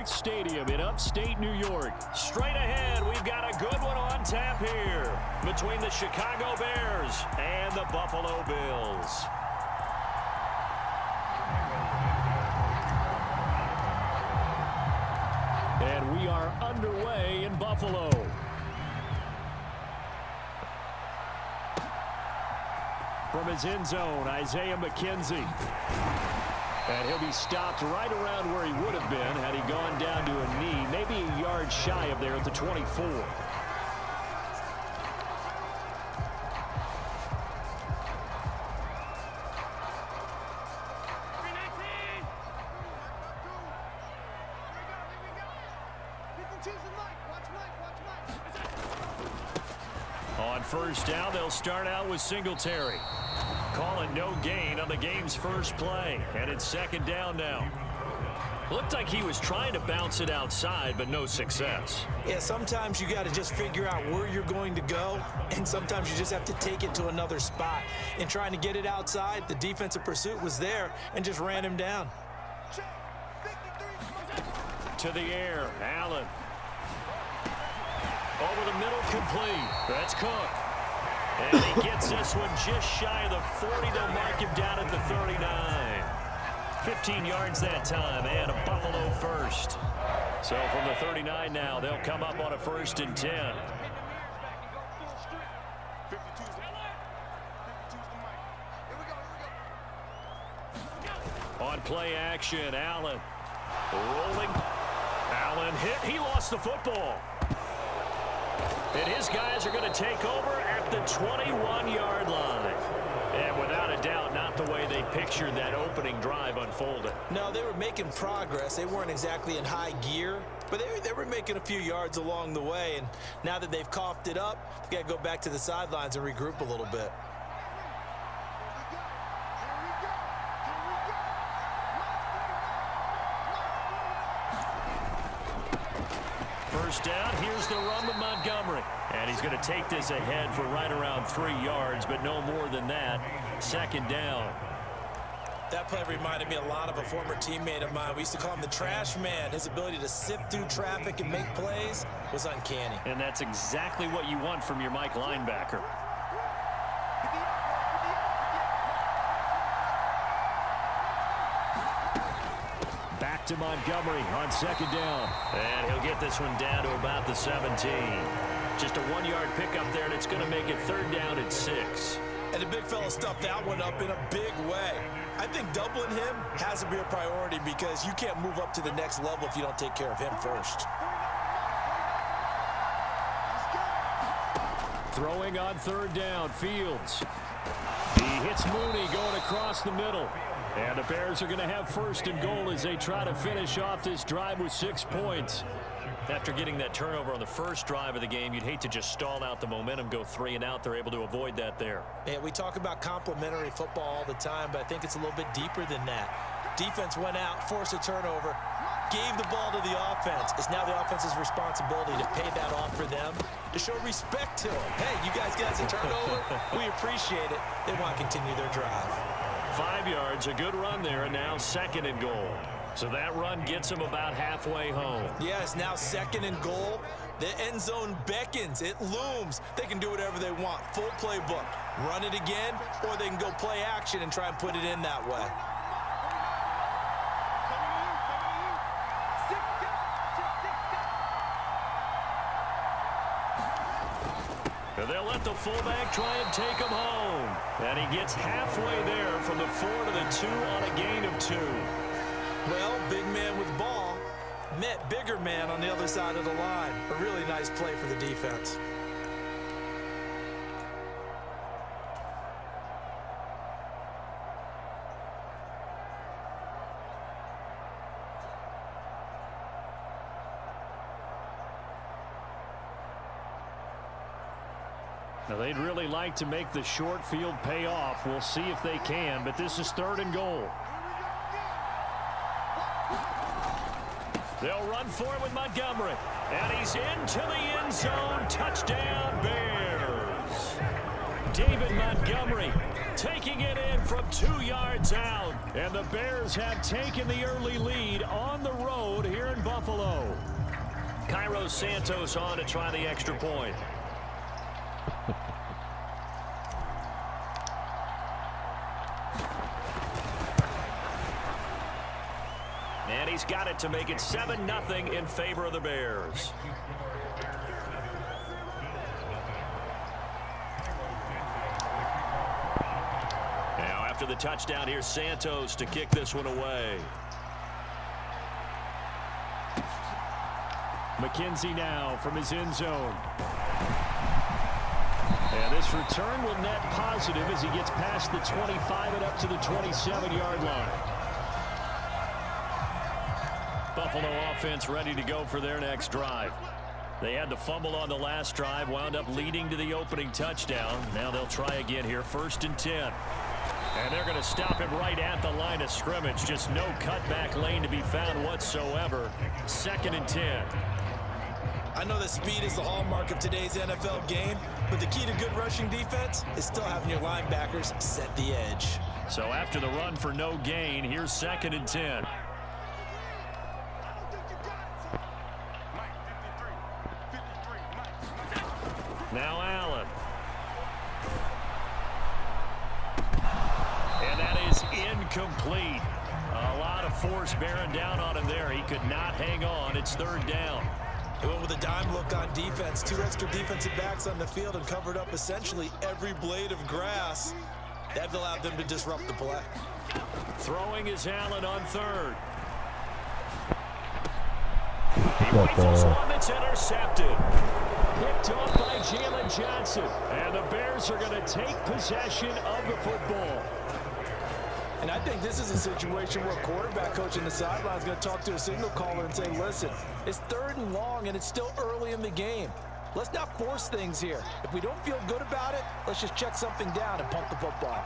Sports Stadium in upstate New York. Straight ahead, we've got a good one on tap here between the Chicago Bears and the Buffalo Bills. And we are underway in Buffalo. From his end zone, Isaiah McKenzie. And he'll be stopped right around where he would have been had he gone down to a knee, maybe a yard shy of there at the 24. On first down, they'll start out with Singletary. Call it no gain on the game's first play. And it's second down now. Looked like he was trying to bounce it outside, but no success. Yeah, sometimes you got to just figure out where you're going to go, and sometimes you just have to take it to another spot. In trying to get it outside, the defensive pursuit was there and just ran him down. To the air, Allen. Over the middle, complete. That's Cook. And he gets this one just shy of the 40. They'll mark him down at the 39. 15 yards that time, and a Buffalo first. So from the 39 now, they'll come up on a 1st and 10. On play action, Allen. Rolling. Allen hit. He lost the football. And his guys are going to take over at the 21-yard line. And without a doubt, not the way they pictured that opening drive unfolded. No, they were making progress. They weren't exactly in high gear, but they were making a few yards along the way. And now that they've coughed it up, they got to go back to the sidelines and regroup a little bit. First down, here's the run to Montgomery. And he's going to take this ahead for right around 3 yards, but no more than that. Second down. That play reminded me a lot of a former teammate of mine. We used to call him the trash man. His ability to sift through traffic and make plays was uncanny. And that's exactly what you want from your Mike linebacker. Back to Montgomery on second down. And he'll get this one down to about the 17. Just a 1-yard pickup there, and it's going to make it third down at 6. And the big fella stuffed that one up in a big way. I think doubling him has to be a priority because you can't move up to the next level if you don't take care of him first. Throwing on third down, Fields. He hits Mooney going across the middle. And the Bears are going to have 1st and goal as they try to finish off this drive with 6 points. After getting that turnover on the first drive of the game, you'd hate to just stall out the momentum, go 3 and out. They're able to avoid that there. Yeah, we talk about complementary football all the time, but I think it's a little bit deeper than that. Defense went out, forced a turnover, gave the ball to the offense. It's now the offense's responsibility to pay that off for them, to show respect to them. Hey, you guys got a turnover? We appreciate it. They want to continue their drive. 5 yards, a good run there, and now 2nd and goal. So that run gets them about halfway home. Yes, now 2nd and goal. The end zone beckons. It looms. They can do whatever they want. Full playbook. Run it again, or they can go play action and try and put it in that way. And they'll let the fullback try and take him home. And he gets halfway there from the 4 to the 2 on a gain of 2. Well, big man with ball met bigger man on the other side of the line. A really nice play for the defense. Now, they'd really like to make the short field pay off. We'll see if they can, but this is 3rd and goal. They'll run for it with Montgomery. And he's into the end zone. Touchdown, Bears. David Montgomery taking it in from 2 yards out. And the Bears have taken the early lead on the road here in Buffalo. Cairo Santos on to try the extra point. And he's got it to make it 7-0 in favor of the Bears. Now after the touchdown, here's Santos to kick this one away. McKenzie now from his end zone. And this return will net positive as he gets past the 25 and up to the 27-yard line. Buffalo offense ready to go for their next drive. They had the fumble on the last drive, wound up leading to the opening touchdown. Now they'll try again here, 1st and 10. And they're going to stop him right at the line of scrimmage. Just no cutback lane to be found whatsoever. 2nd and 10. I know that speed is the hallmark of today's NFL game, but the key to good rushing defense is still having your linebackers set the edge. So after the run for no gain, here's 2nd and 10. Now Allen. And that is incomplete. A lot of force bearing down on him there. He could not hang on. It's 3rd down. They went with a dime look on defense. 2 extra defensive backs on the field and covered up essentially every blade of grass. That allowed them to disrupt the play. Throwing is Allen on 3rd. He rifles one that's intercepted. Picked off by Jalen Johnson. And the Bears are going to take possession of the football. And I think this is a situation where a quarterback coach in the sideline is going to talk to a signal caller and say, listen, it's 3rd and long and it's still early in the game. Let's not force things here. If we don't feel good about it, let's just check something down and pump the football.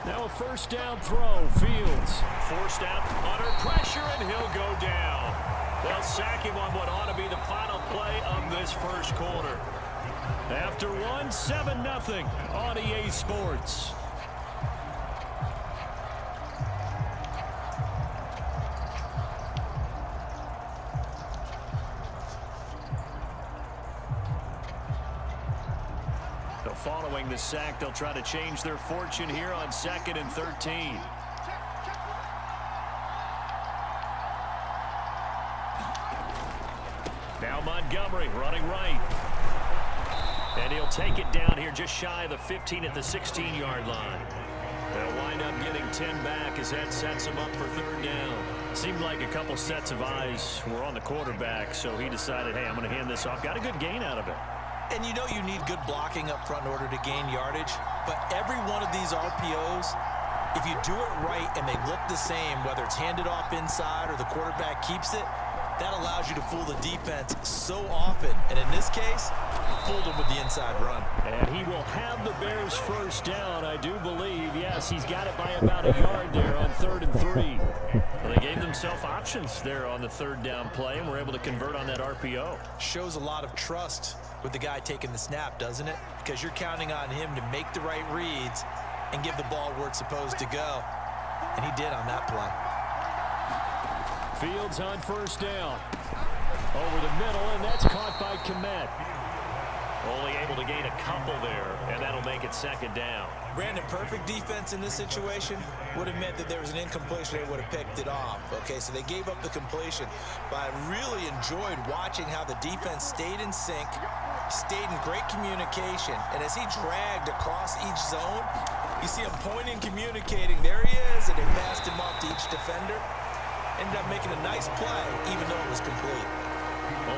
Now a 1st down throw. Fields forced out under pressure, and he'll go down. They'll sack him on what ought to be the final play of this 1st quarter. After one, 7-0 on EA Sports. So following the sack, they'll try to change their fortune here on 2nd and 13. Now Montgomery running right. And he'll take it down here just shy of the 15 at the 16-yard line. They'll wind up getting 10 back as that sets him up for 3rd down. Seemed like a couple sets of eyes were on the quarterback, so he decided, hey, I'm going to hand this off. Got a good gain out of it. And you know you need good blocking up front in order to gain yardage, but every one of these RPOs, if you do it right and they look the same, whether it's handed off inside or the quarterback keeps it, that allows you to fool the defense so often. And in this case, fooled him with the inside run. And he will have the Bears 1st down, I do believe. Yes, he's got it by about a yard there on 3rd and 3. Well, they gave themselves options there on the 3rd down play and were able to convert on that RPO. Shows a lot of trust with the guy taking the snap, doesn't it? Because you're counting on him to make the right reads and give the ball where it's supposed to go. And he did on that play. Fields on 1st down. Over the middle, and that's caught by Kmet. Only able to gain a couple there, and that'll make it 2nd down. Brandon, perfect defense in this situation would have meant that there was an incompletion. They would have picked it off. Okay, so they gave up the completion. But I really enjoyed watching how the defense stayed in sync, stayed in great communication, and as he dragged across each zone, you see him pointing, communicating. There he is, and they passed him off to each defender. Ended up making a nice play, even though it was complete.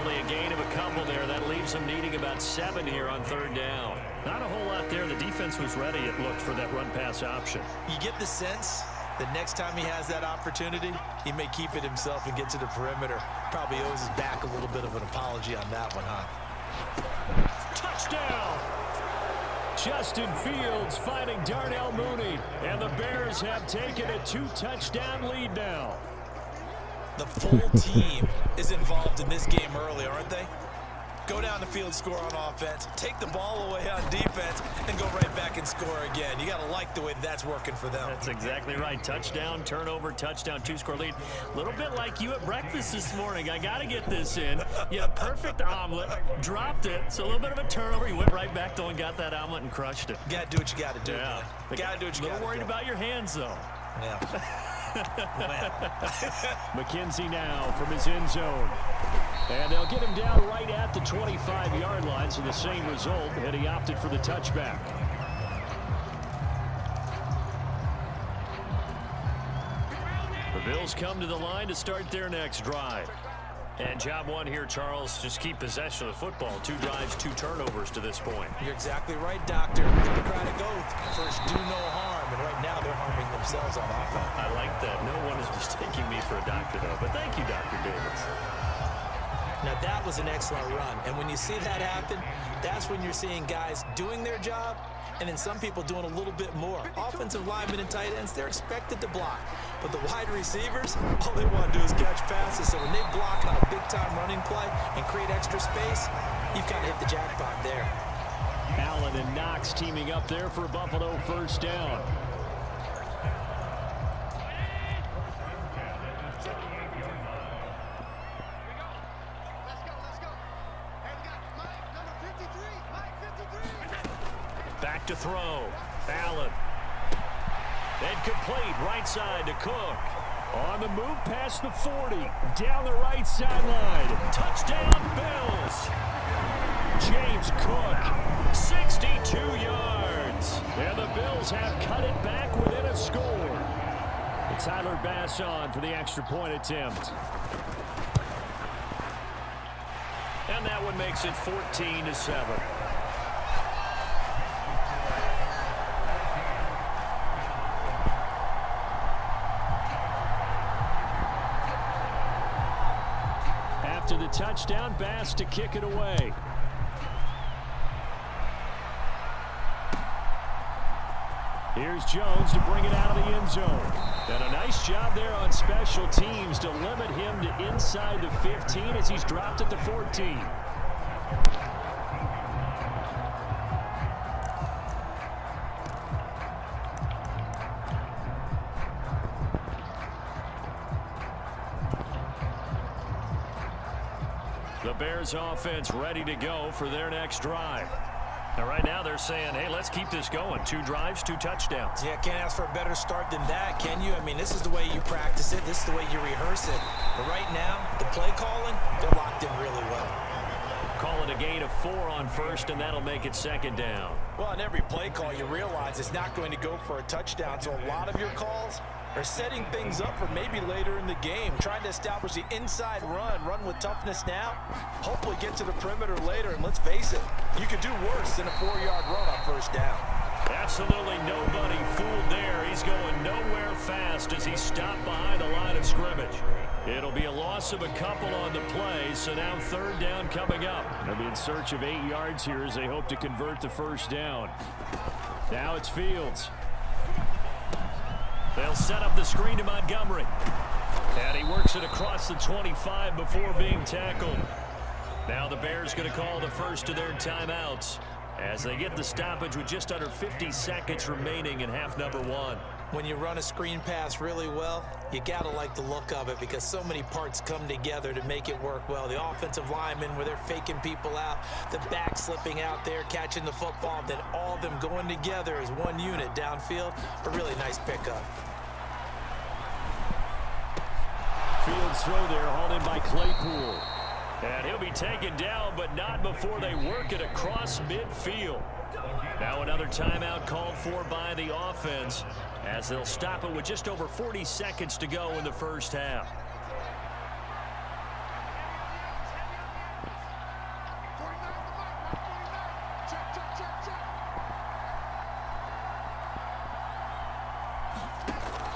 Only a gain of a couple there. That leaves them needing about 7 here on 3rd down. Not a whole lot there. The defense was ready, it looked, for that run-pass option. You get the sense that next time he has that opportunity, he may keep it himself and get to the perimeter. Probably owes his back a little bit of an apology on that one, huh? Touchdown! Justin Fields finding Darnell Mooney. And the Bears have taken a 2-touchdown lead now. The full team is involved in this game early, aren't they? Go down the field, score on offense, take the ball away on defense, and go right back and score again. You got to like the way that's working for them. That's exactly right. Touchdown, turnover, touchdown, 2-score lead. A little bit like you at breakfast this morning. I got to get this in. You had a perfect omelet, dropped it, so a little bit of a turnover. You went right back though and got that omelet and crushed it. You got to do what you got to do. Yeah. Got to do what you got to do. A little worried about your hands, though. Yeah. McKenzie now from his end zone. And they'll get him down right at the 25-yard line, so the same result, and he opted for the touchback. The Bills come to the line to start their next drive. And job one here, Charles, just keep possession of the football. 2 drives, 2 turnovers to this point. You're exactly right, Doctor. Hippocratic oath. First, do no harm. And right now, they're harming themselves on offense. I like that. No one is mistaking me for a doctor, though. But thank you, Dr. Davis. Now, that was an excellent run. And when you see that happen, that's when you're seeing guys doing their job and then some people doing a little bit more. Offensive linemen and tight ends, they're expected to block. But the wide receivers, all they want to do is catch passes. So when they block on a big-time running play and create extra space, you've kind of hit the jackpot there. Allen and Knox teaming up there for a Buffalo first down. Back to throw. Allen. And complete right side to Cook. On the move past the 40. Down the right sideline. Touchdown Bills. James Cook. 62 yards. And the Bills have cut it back within a score. And Tyler Bass on for the extra point attempt. And that one makes it 14-7. To the touchdown, Bass to kick it away. Here's Jones to bring it out of the end zone. And a nice job there on special teams to limit him to inside the 15 as he's dropped at the 14. The Bears offense ready to go for their next drive. And right now they're saying, hey, let's keep this going. 2 drives, 2 touchdowns. Yeah, can't ask for a better start than that, can you? I mean, this is the way you practice it. This is the way you rehearse it. But right now, the play calling, they're locked in really well. Call it a gain of 4 on first, and that'll make it second down. Well, on every play call, you realize it's not going to go for a touchdown. So a lot of your calls are setting things up for maybe later in the game, trying to establish the inside run with toughness now, hopefully get to the perimeter later, and let's face it, you could do worse than a 4-yard run on first down. Absolutely nobody fooled there. He's going nowhere fast as he's stopped behind the line of scrimmage. It'll be a loss of a couple on the play, so now 3rd down coming up. They'll be in search of 8 yards here as they hope to convert the first down. Now it's Fields. They'll set up the screen to Montgomery. And he works it across the 25 before being tackled. Now the Bears going to call the first of their timeouts as they get the stoppage with just under 50 seconds remaining in half number 1. When you run a screen pass really well, you got to like the look of it because so many parts come together to make it work well. The offensive linemen where they're faking people out, the back slipping out there, catching the football, then all of them going together as one unit downfield. A really nice pickup. Fields throw there, hauled in by Claypool. And he'll be taken down, but not before they work it across midfield. Now another timeout called for by the offense as they'll stop it with just over 40 seconds to go in the first half.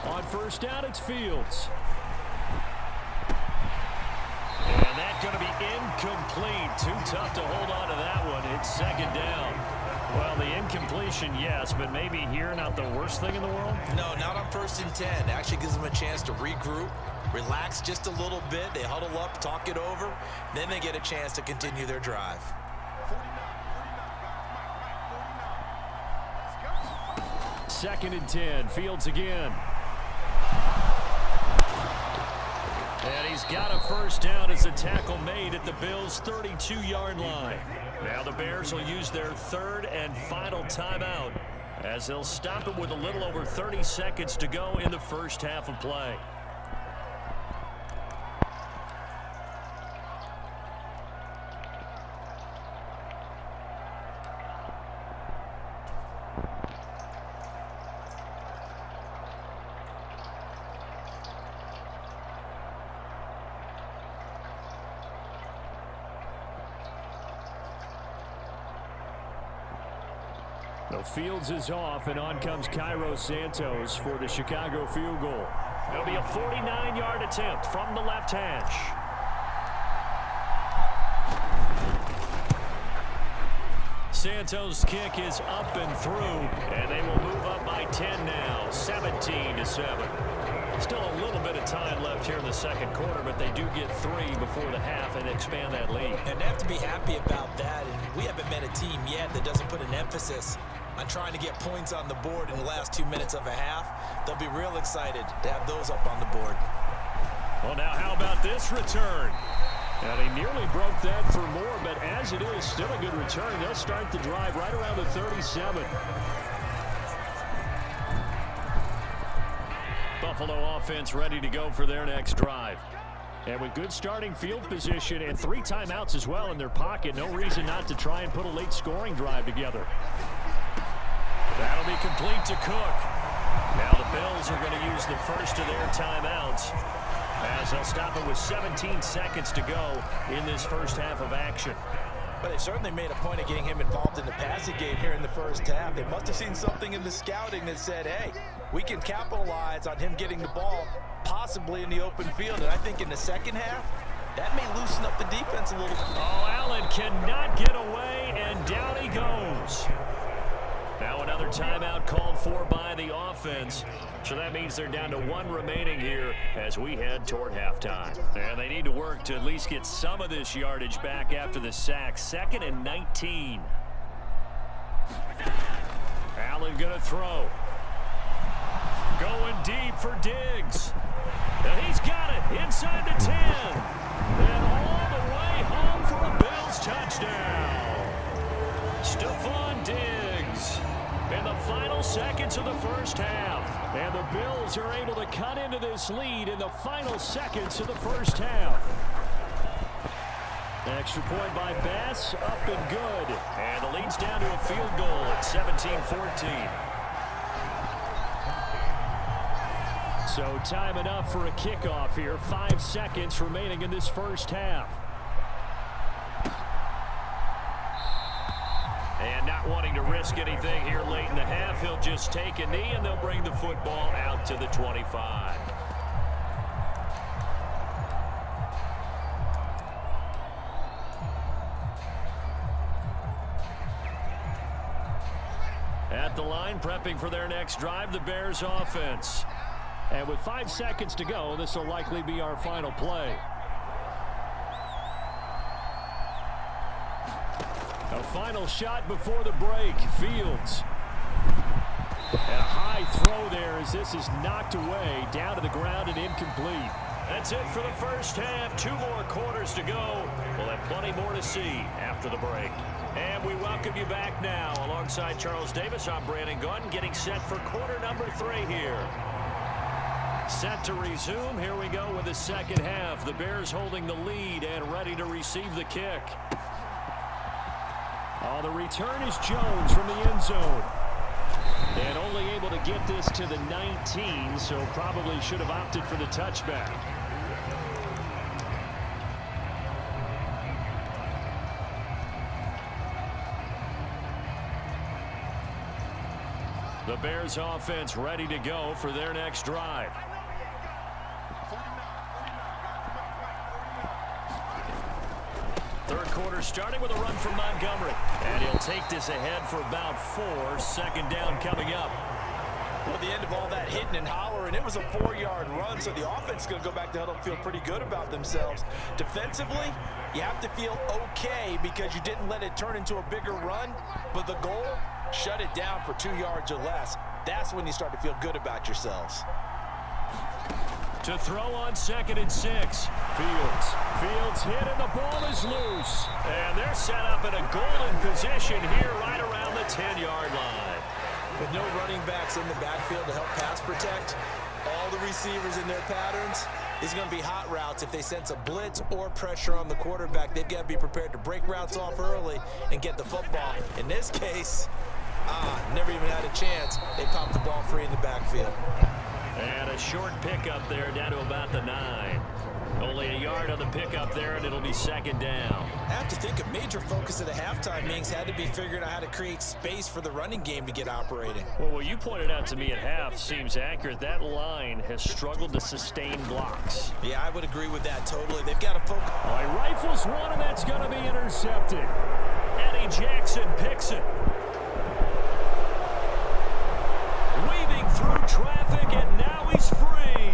On first down, it's Fields. And that's going to be incomplete. Too tough to hold on to that one. It's second down. Well, the incompletion, yes, but maybe here not the worst thing in the world? No, not on 1st and 10. Actually gives them a chance to regroup, relax just a little bit. They huddle up, talk it over, then they get a chance to continue their drive. Second and 10, Fields again. And he's got a first down as a tackle made at the Bills' 32-yard line. Now the Bears will use their third and final timeout as they'll stop it with a little over 30 seconds to go in the first half of play. So Fields is off, and on comes Cairo Santos for the Chicago field goal. It'll be a 49-yard attempt from the left hash. Santos' kick is up and through, and they will move up by 10 now, 17-7. Still a little bit of time left here in the second quarter, but they do get 3 before the half and expand that lead. And they have to be happy about that, and we haven't met a team yet that doesn't put an emphasis on trying to get points on the board in the last 2 minutes of a half. They'll be real excited to have those up on the board. Well, now how about this return? Now, they nearly broke that for more, but as it is, still a good return. They'll start the drive right around the 37. Buffalo offense ready to go for their next drive. And with good starting field position and 3 timeouts as well in their pocket, no reason not to try and put a late scoring drive together. That'll be complete to Cook. Now the Bills are going to use the first of their timeouts as they'll stop it with 17 seconds to go in this first half of action. But they certainly made a point of getting him involved in the passing game here in the first half. They must have seen something in the scouting that said, hey, we can capitalize on him getting the ball possibly in the open field. And I think in the second half, that may loosen up the defense a little bit. Oh, Allen cannot get away, and down he goes. Now another timeout called for by the offense. So that means they're down to 1 remaining here as we head toward halftime. And they need to work to at least get some of this yardage back after the sack. 2nd and 19. Allen going to throw. Going deep for Diggs. And he's got it inside the 10. And all the way home for a Bills touchdown. Stephon Diggs in the final seconds of the first half. And the Bills are able to cut into this lead in the final seconds of the first half. Extra point by Bass, up and good. And the lead's down to a field goal at 17-14. So time enough for a kickoff here. 5 seconds remaining in this first half. And not wanting to risk anything here late in the half, he'll just take a knee and they'll bring the football out to the 25. At the line, prepping for their next drive, the Bears offense. And with 5 seconds to go, this will likely be our final play. A final shot before the break. Fields. And a high throw there as this is knocked away, down to the ground and incomplete. That's it for the first half. 2 more quarters to go. We'll have plenty more to see after the break. And we welcome you back now. Alongside Charles Davis, I'm Brandon Gunn, getting set for quarter number 3 here. Set to resume. Here we go with the second half. The Bears holding the lead and ready to receive the kick. Oh, the return is Jones from the end zone. And only able to get this to the 19, so probably should have opted for the touchback. The Bears offense ready to go for their next drive. Third quarter starting with a run from Montgomery. And he'll take this ahead for about 4. Second down coming up. Well, the end of all that hitting and hollering, it was a 4-yard run, so the offense is going to go back to huddle and feel pretty good about themselves. Defensively, you have to feel okay because you didn't let it turn into a bigger run, but the goal, shut it down for 2 yards or less. That's when you start to feel good about yourselves. To throw on 2nd and 6. Fields hit and the ball is loose. And they're set up in a golden position here right around the 10-yard line. With no running backs in the backfield to help pass protect, all the receivers in their patterns, these are going to be hot routes. If they sense a blitz or pressure on the quarterback, they've got to be prepared to break routes off early and get the football. In this case, never even had a chance. They popped the ball free in the backfield. And a short pickup there down to about the 9. Only a yard on the pickup there, and it'll be 2nd down. I have to think a major focus of the halftime meetings had to be figuring out how to create space for the running game to get operating. Well, what you pointed out to me at half seems accurate. That line has struggled to sustain blocks. Yeah, I would agree with that totally. They've got to focus. All right, rifles one, and that's going to be intercepted. Eddie Jackson picks it. Weaving through traffic, and now he's free.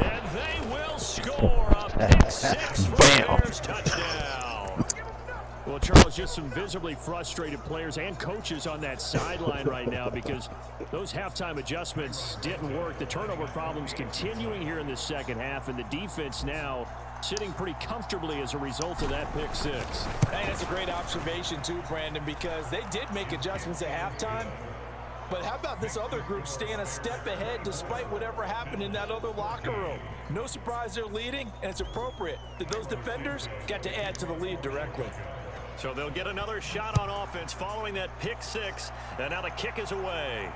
And they will score a pick 6 for the Bears touchdown. Well, Charles, just some visibly frustrated players and coaches on that sideline right now because those halftime adjustments didn't work. The turnover problems continuing here in the second half, and the defense now sitting pretty comfortably as a result of that pick 6. Hey, that's a great observation too, Brandon, because they did make adjustments at halftime. But how about this other group staying a step ahead despite whatever happened in that other locker room? No surprise they're leading, and it's appropriate that those defenders got to add to the lead directly. So they'll get another shot on offense following that pick 6, and now the kick is away.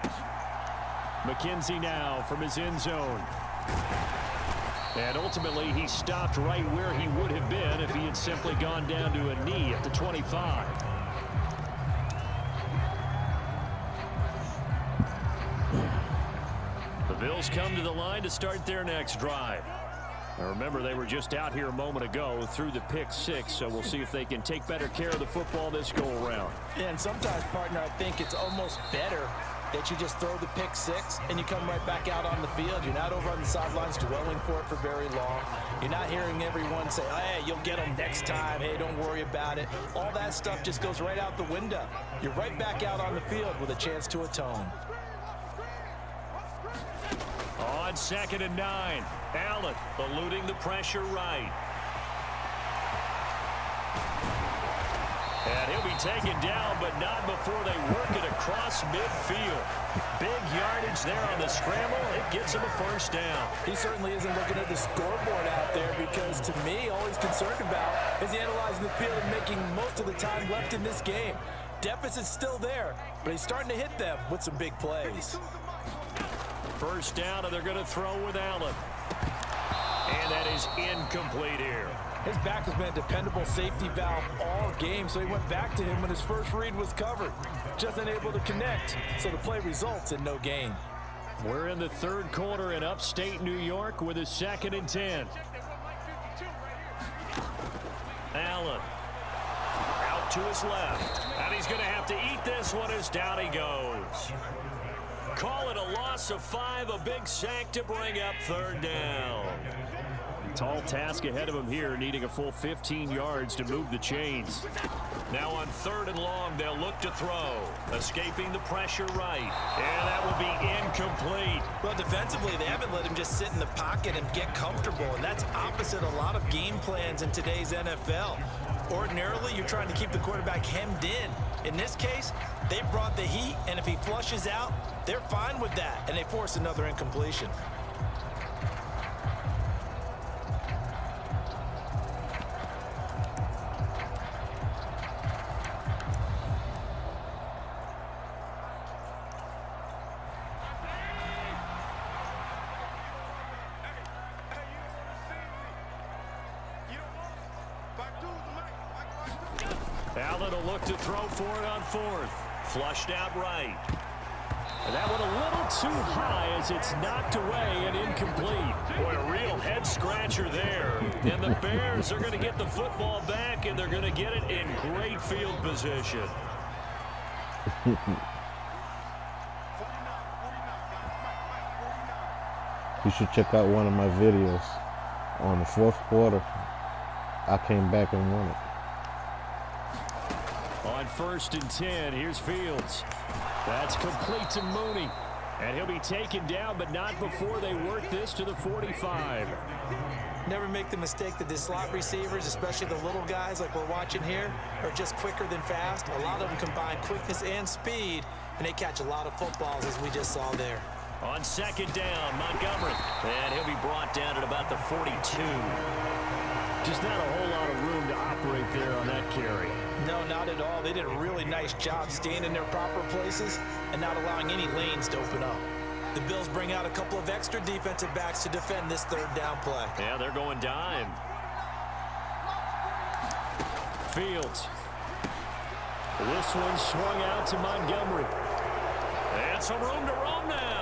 McKenzie now from his end zone. And ultimately, he stopped right where he would have been if he had simply gone down to a knee at the 25. The Bills come to the line to start their next drive. Now remember, they were just out here a moment ago through the pick 6, so we'll see if they can take better care of the football this go-around. Yeah, and sometimes, partner, I think it's almost better that you just throw the pick 6 and you come right back out on the field. You're not over on the sidelines dwelling for it for very long. You're not hearing everyone say, hey, you'll get them next time. Hey, don't worry about it. All that stuff just goes right out the window. You're right back out on the field with a chance to atone. On 2nd and 9, Allen eluding the pressure right. And he'll be taken down, but not before they work it across midfield. Big yardage there on the scramble. It gets him a first down. He certainly isn't looking at the scoreboard out there because, to me, all he's concerned about is analyzing the field and making most of the time left in this game. Deficit's still there, but he's starting to hit them with some big plays. First down, and they're going to throw with Allen. And that is incomplete here. His back has been a dependable safety valve all game, so he went back to him when his first read was covered. Just unable to connect, so the play results in no gain. We're in the third quarter in upstate New York with a 2nd and 10. Allen out to his left, and he's going to have to eat this one as down he goes. Call it a loss of 5, a big sack to bring up 3rd down. Tall task ahead of him here, needing a full 15 yards to move the chains. Now on 3rd and long, they'll look to throw. Escaping the pressure right. And that will be incomplete. Well, defensively, they haven't let him just sit in the pocket and get comfortable, and that's opposite a lot of game plans in today's NFL. Ordinarily, you're trying to keep the quarterback hemmed in. In this case, they brought the heat, and if he flushes out, they're fine with that, and they force another incompletion. Allen will look to throw for it on 4th. Flushed out right. And that one a little too high as it's knocked away and incomplete. Boy, a real head scratcher there. And the Bears are going to get the football back, and they're going to get it in great field position. You should check out one of my videos. On the fourth quarter, I came back and won it. On 1st and 10, here's Fields. That's complete to Mooney. And he'll be taken down, but not before they work this to the 45. Never make the mistake that the slot receivers, especially the little guys like we're watching here, are just quicker than fast. A lot of them combine quickness and speed, and they catch a lot of footballs, as we just saw there. On 2nd down, Montgomery. And he'll be brought down at about the 42. Just not a whole lot of room to operate there on that carry. No, not at all. They did a really nice job staying in their proper places and not allowing any lanes to open up. The Bills bring out a couple of extra defensive backs to defend this 3rd down play. Yeah, they're going dime. Fields. This one swung out to Montgomery. And some room to roam now.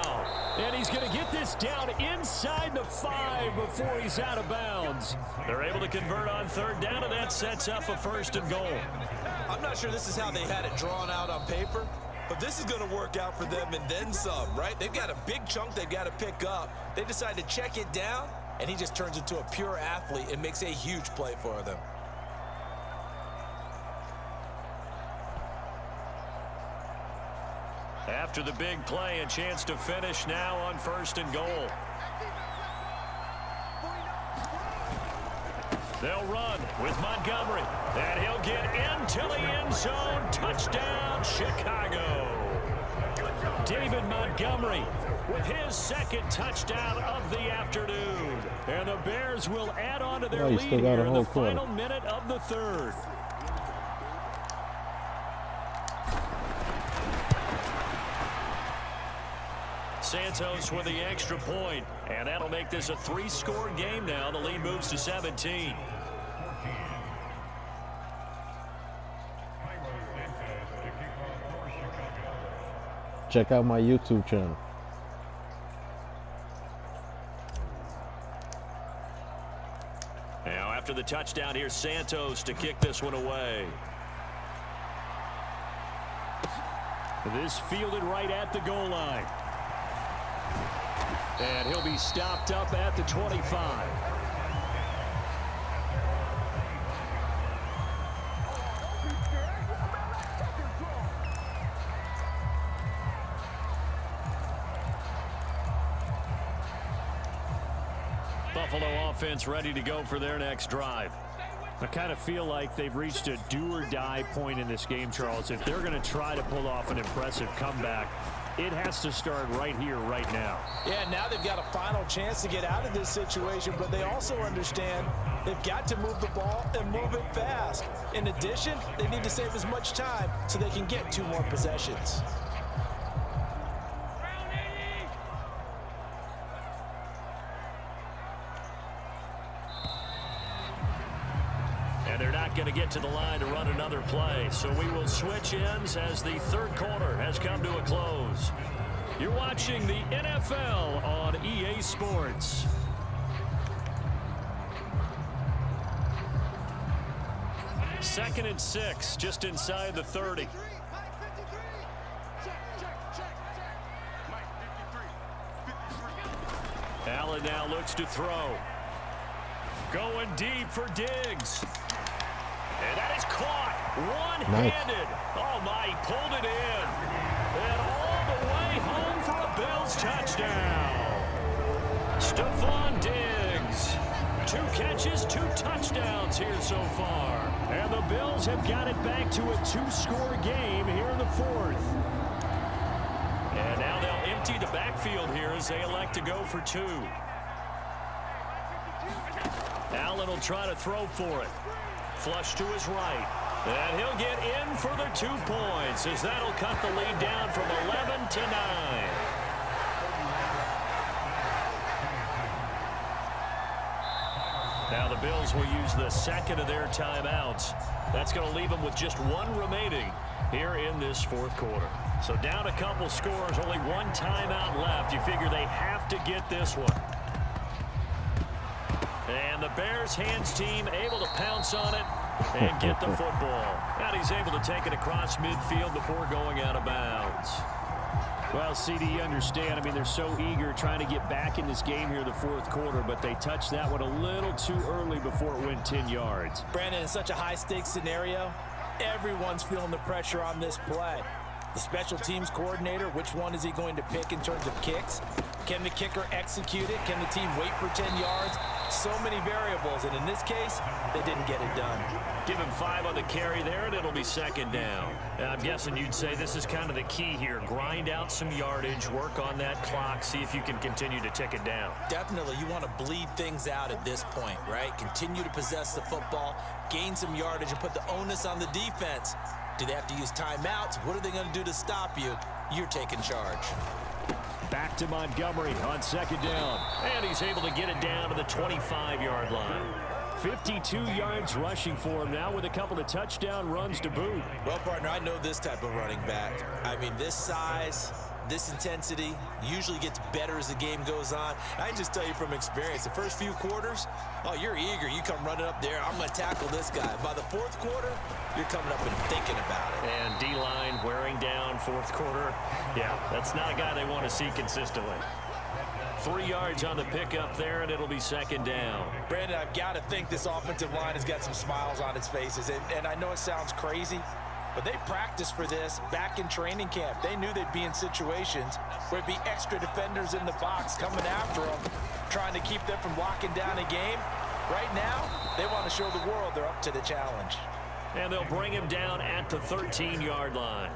And he's going to get this down inside the 5 before he's out of bounds. They're able to convert on 3rd down, and that sets up a 1st and goal. I'm not sure this is how they had it drawn out on paper, but this is going to work out for them and then some, right? They've got a big chunk they've got to pick up. They decide to check it down, and he just turns into a pure athlete and makes a huge play for them. After the big play, a chance to finish now on 1st and goal. They'll run with Montgomery, and he'll get into the end zone. Touchdown, Chicago. David Montgomery with his 2nd touchdown of the afternoon. And the Bears will add on to their lead here in the final minute of the 3rd. Santos with the extra point, and that'll make this a 3-score game now. The lead moves to 17. Check out my YouTube channel. Now after the touchdown, here's Santos to kick this one away. This fielded right at the goal line. And he'll be stopped up at the 25. Buffalo offense ready to go for their next drive. I kind of feel like they've reached a do-or-die point in this game, Charles. If they're going to try to pull off an impressive comeback, it has to start right here, right now. Yeah, now they've got a final chance to get out of this situation, but they also understand they've got to move the ball and move it fast. In addition, they need to save as much time so they can get 2 more possessions. And they're not going to get to the line to run another play. So we will switch ends as the 3rd quarter has come to a close. You're watching the NFL on EA Sports. Second and 6, just inside the 30. Allen now looks to throw. Going deep for Diggs. And that is caught one-handed. Nice. Oh, my, he pulled it in. And all the way home for a Bills touchdown. Stephon Diggs. 2 catches, 2 touchdowns here so far. And the Bills have got it back to a 2-score game here in the 4th. And now they'll empty the backfield here as they elect to go for 2. Allen will try to throw for it. Flush to his right. And he'll get in for the 2 points as that'll cut the lead down from 11 to 9. Now the Bills will use the 2nd of their timeouts. That's going to leave them with just 1 remaining here in this 4th quarter. So down a couple scores, only 1 timeout left. You figure they have to get this one. And the Bears hands team able to pounce on it and get the football. And he's able to take it across midfield before going out of bounds. Well, CD, you understand. I mean, they're so eager trying to get back in this game here in the fourth quarter, but they touched that one a little too early before it went 10 yards. Brandon, in such a high-stakes scenario, everyone's feeling the pressure on this play. The special teams coordinator, which one is he going to pick in terms of kicks? Can the kicker execute it? Can the team wait for 10 yards? So many variables, and in this case, they didn't get it done. Give him 5 on the carry there, and it'll be second down. I'm guessing you'd say this is kind of the key here. Grind out some yardage, work on that clock, see if you can continue to tick it down. Definitely, you want to bleed things out at this point, right? Continue to possess the football, gain some yardage, and put the onus on the defense. Do they have to use timeouts? What are they going to do to stop you? You're taking charge. Back to Montgomery on second down. And he's able to get it down to the 25-yard line. 52 yards rushing for him now with a couple of touchdown runs to boot. Well, partner, I know this type of running back. I mean, this size, this intensity usually gets better as the game goes on. I can just tell you from experience, the first few quarters, oh, you're eager. You come running up there, I'm going to tackle this guy. By the fourth quarter, you're coming up and thinking about it. And D-line wearing down fourth quarter. Yeah, that's not a guy they want to see consistently. 3 yards on the pickup there, and it'll be second down. Brandon, I've got to think this offensive line has got some smiles on its faces. And I know it sounds crazy, but they practiced for this back in training camp. They knew they'd be in situations where it'd be extra defenders in the box coming after them, trying to keep them from locking down a game. Right now, they want to show the world they're up to the challenge. And they'll bring him down at the 13-yard line.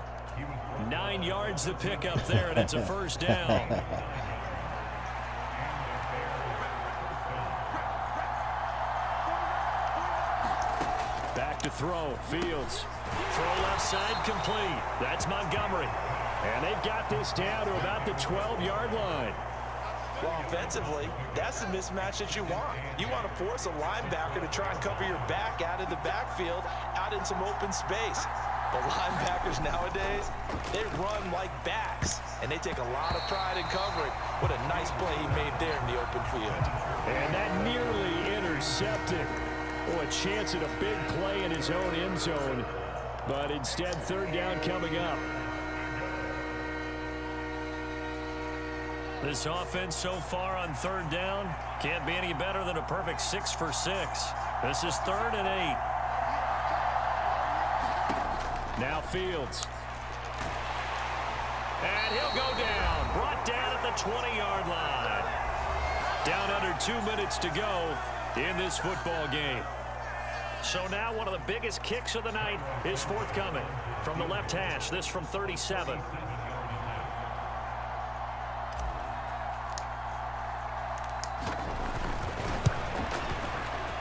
9 yards to pick up there, and it's a first down. Back to throw. Fields. Throw left side complete. That's Montgomery. And they've got this down to about the 12-yard line. Well, offensively, that's the mismatch that you want. You want to force a linebacker to try and cover your back out of the backfield, out in some open space. But linebackers nowadays, they run like backs, and they take a lot of pride in covering. What a nice play he made there in the open field. And that nearly intercepted. Oh, a chance at a big play in his own end zone. But instead, third down coming up. This offense so far on third down can't be any better than a perfect 6 for 6. This is 3rd and 8. Now Fields. And he'll go down. Brought down at the 20-yard line. Down under 2 minutes to go in this football game. So now one of the biggest kicks of the night is forthcoming from the left hash. This from 37.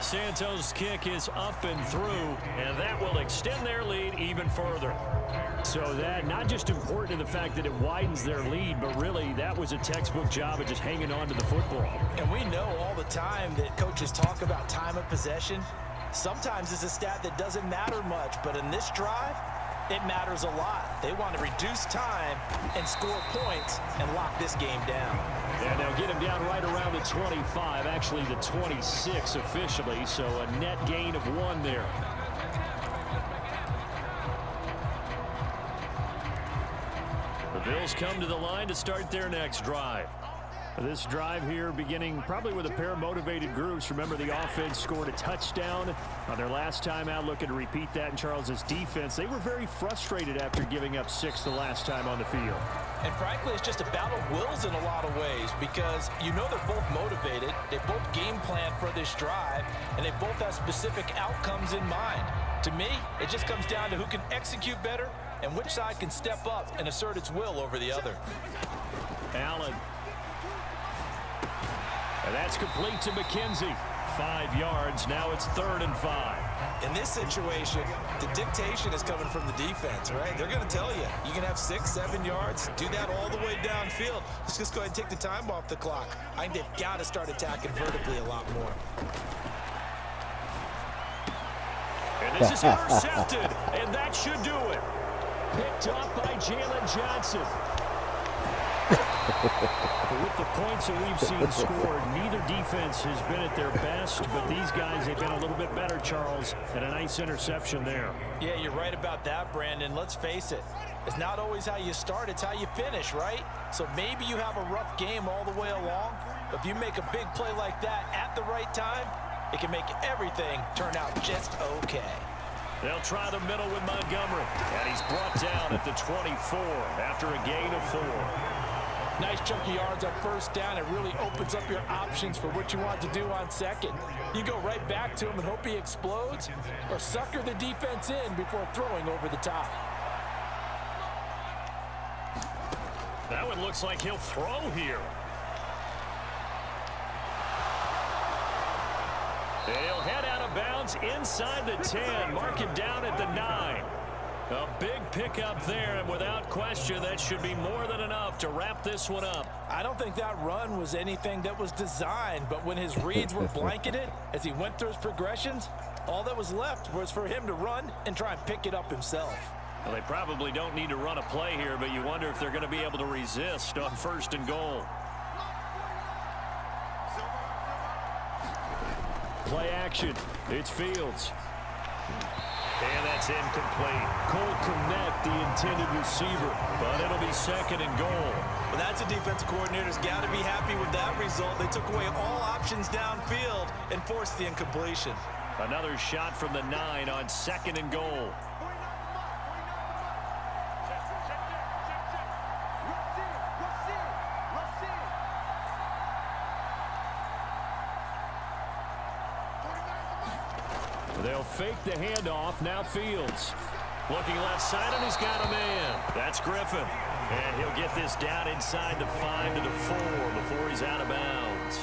Santos' kick is up and through, and that will extend their lead even further. So that not just important to the fact that it widens their lead, but really that was a textbook job of just hanging on to the football. And we know all the time that coaches talk about time of possession. Sometimes it's a stat that doesn't matter much, but in this drive, it matters a lot. They want to reduce time and score points and lock this game down. And they'll get him down right around the 25, actually the 26 officially, so a net gain of 1 there. The Bills come to the line to start their next drive. This drive here beginning probably with a pair of motivated groups. Remember, the offense scored a touchdown on their last time out, looking to repeat that in Charles's defense. They were very frustrated after giving up 6 the last time on the field. And frankly, it's just a battle of wills in a lot of ways because you know they're both motivated. They both game plan for this drive, and they both have specific outcomes in mind. To me, it just comes down to who can execute better and which side can step up and assert its will over the other. Allen. And that's complete to McKenzie. 5 yards. Now it's 3rd and 5. In this situation, the dictation is coming from the defense, right? They're going to tell you, you can have 6, 7 yards, do that all the way downfield. Let's just go ahead and take the time off the clock. I think they've got to start attacking vertically a lot more. And this is intercepted, and that should do it. Picked off by Jalen Johnson. With the points that we've seen scored, neither defense has been at their best, but these guys have been a little bit better, Charles, and a nice interception there. Yeah, you're right about that, Brandon. Let's face it. It's not always how you start, it's how you finish, right? So maybe you have a rough game all the way along, but if you make a big play like that at the right time, it can make everything turn out just okay. They'll try the middle with Montgomery, and he's brought down at the 24 after a gain of 4. Nice chunk of yards on first down. It really opens up your options for what you want to do on second. You go right back to him and hope he explodes, or sucker the defense in before throwing over the top. That one looks like he'll throw here. He'll head out of bounds inside the 10. Mark him down at the 9. A big pickup there, and without question, that should be more than enough to wrap this one up. I don't think that run was anything that was designed, but when his reads were blanketed as he went through his progressions, all that was left was for him to run and try and pick it up himself. Well, they probably don't need to run a play here, but you wonder if they're going to be able to resist on 1st and goal. Play action. It's Fields. And that's incomplete. Cole Kmet, the intended receiver, but it'll be 2nd and goal. Well, that's a defensive coordinator's got to be happy with that result. They took away all options downfield and forced the incompletion. Another shot from the 9 on 2nd and goal. They'll fake the handoff. Now Fields. Looking left side, and he's got a man. That's Griffin. And he'll get this down inside the 5 to the 4 before he's out of bounds.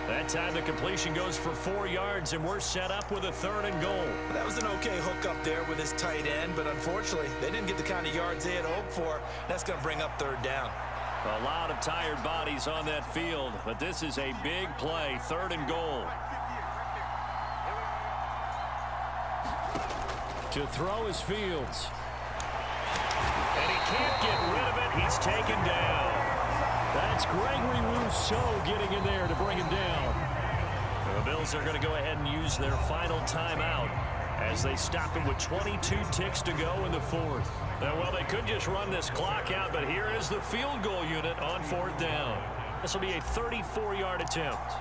That time the completion goes for 4 yards, and we're set up with a 3rd and goal. That was an okay hook up there with his tight end, but unfortunately, they didn't get the kind of yards they had hoped for. That's going to bring up 3rd down. A lot of tired bodies on that field, but this is a big play, 3rd and goal. To throw is Fields. And he can't get rid of it. He's taken down. That's Gregory Rousseau getting in there to bring him down. The Bills are going to go ahead and use their final timeout as they stop him with 22 ticks to go in the 4th. Well, they could just run this clock out, but here is the field goal unit on 4th down. This will be a 34-yard attempt.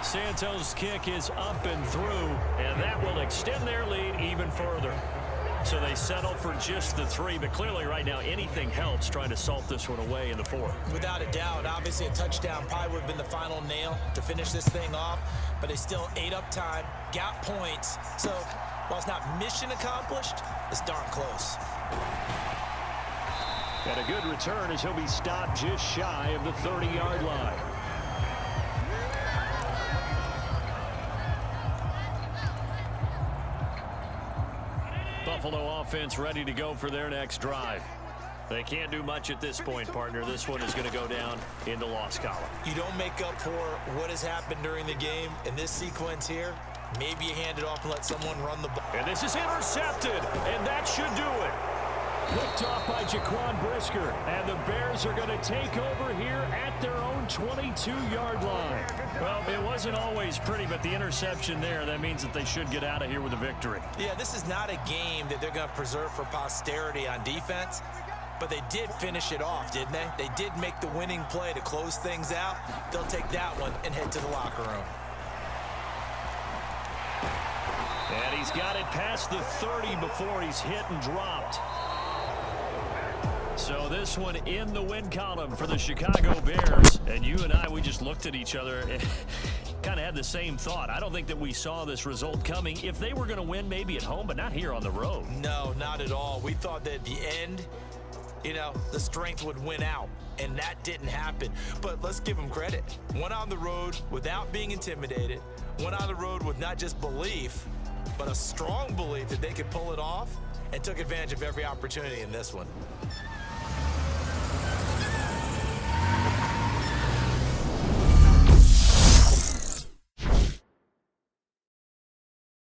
Santos' kick is up and through, and that will extend their lead even further. So they settle for just the 3, but clearly right now anything helps trying to salt this one away in the 4th. Without a doubt, obviously a touchdown probably would have been the final nail to finish this thing off, but they still ate up time, got points. So while it's not mission accomplished, it's darn close. And a good return as he'll be stopped just shy of the 30-yard line. Buffalo offense ready to go for their next drive. They can't do much at this point, partner. This one is going to go down in the loss column. You don't make up for what has happened during the game. In this sequence here, maybe you hand it off and let someone run the ball. And this is intercepted, and that should do it. Picked off by Jaquan Brisker, and the Bears are going to take over here at their own 22-yard line. Well, it wasn't always pretty, but the interception there, that means that they should get out of here with a victory. Yeah, this is not a game that they're going to preserve for posterity on defense, but they did finish it off, didn't they? They did make the winning play to close things out. They'll take that one and head to the locker room. And he's got it past the 30 before he's hit and dropped. So this one in the win column for the Chicago Bears. And you and I, we just looked at each other and kind of had the same thought. I don't think that we saw this result coming. If they were going to win, maybe at home, but not here on the road. No, not at all. We thought that at the end, you know, the strength would win out, and that didn't happen. But let's give them credit. Went on the road without being intimidated. Went on the road with not just belief, but a strong belief that they could pull it off, and took advantage of every opportunity in this one.